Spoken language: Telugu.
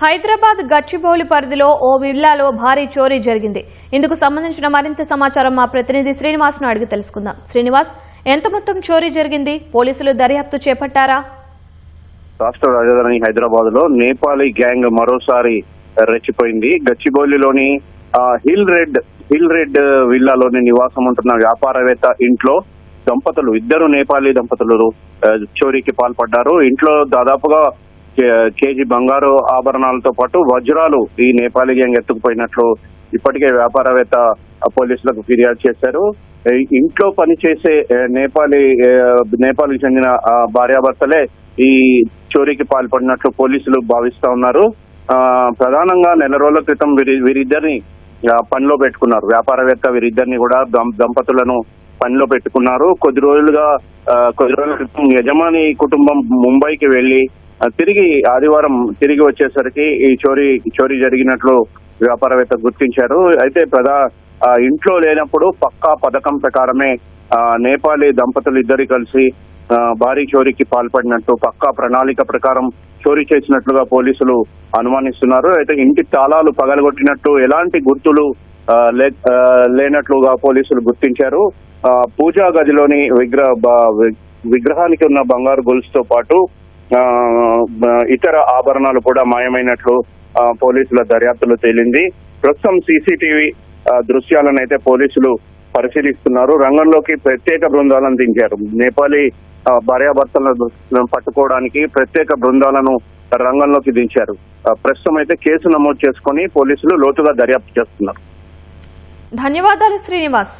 హైదరాబాద్ గచ్చిబౌలి పరిధిలో ఓ విల్లాలో భారీ చోరీ జరిగింది. ఇందుకు సంబంధించిన మరింత సమాచారం మా ప్రతినిధి శ్రీనివాస్ ను అడిగి తెలుసుకుందాం. శ్రీనివాస్, ఎంత మొత్తం చోరీ జరిగింది? పోలీసులు దర్యాప్తు చేపట్టారా? రాష్ట్ర రాజధాని హైదరాబాద్ లో నేపాలీ గ్యాంగ్ మరోసారి రెచ్చిపోయింది. గచ్చిబౌలిలోని హిల్ రెడ్ విల్లాలోని నివాసం ఉంటున్న వ్యాపారవేత్త ఇంట్లో ఇద్దరు నేపాలీ దంపతులు చోరీకి పాల్పడ్డారు. ఇంట్లో దాదాపుగా కేజీ బంగారు ఆభరణాలతో పాటు వజ్రాలు ఈ నేపాలీ గ్యాంగ్ ఎత్తుకుపోయినట్లు ఇప్పటికే వ్యాపారవేత్త పోలీసులకు ఫిర్యాదు చేశారు. ఇంట్లో పనిచేసే నేపాల్కి చెందిన భార్యాభర్తలే ఈ చోరీకి పాల్పడినట్లు పోలీసులు భావిస్తా ఉన్నారు. ప్రధానంగా నెల రోజుల క్రితం వీరిద్దరిని పనిలో పెట్టుకున్నారు. వ్యాపారవేత్త వీరిద్దరిని కూడా దంపతులను పనిలో పెట్టుకున్నారు. కొద్ది రోజుల క్రితం యజమాని కుటుంబం ముంబైకి వెళ్లి ఆదివారం తిరిగి వచ్చేసరికి ఈ చోరీ జరిగినట్లు వ్యాపారవేత్త గుర్తించారు. అయితే ఇంట్లో లేనప్పుడు పక్కా పథకం ప్రకారమే నేపాలీ దంపతులు ఇద్దరు కలిసి భారీ చోరీకి పాల్పడినట్టు పక్కా ప్రణాళిక ప్రకారం చోరీ చేసినట్లుగా పోలీసులు అనుమానిస్తున్నారు. అయితే ఇంటి తాళాలు పగలగొట్టినట్టు ఎలాంటి గుర్తులు లేనట్లుగా పోలీసులు గుర్తించారు. పూజా గదిలోని విగ్రహానికి ఉన్న బంగారు గొలుసుతో పాటు ఇతర ఆభరణాలు కూడా మాయమైనట్లు పోలీసుల దర్యాప్తులో తేలింది. ప్రస్తుతం సీసీటీవీ దృశ్యాలను అయితే పోలీసులు పరిశీలిస్తున్నారు. రంగంలోకి ప్రత్యేక బృందాలను దించారు. నేపాలీ భార్యాభర్తలను పట్టుకోవడానికి ప్రత్యేక బృందాలను రంగంలోకి దించారు. ప్రస్తుతం అయితే కేసు నమోదు చేసుకుని పోలీసులు లోతుగా దర్యాప్తు చేస్తున్నారు. ధన్యవాదాలు శ్రీనివాస్.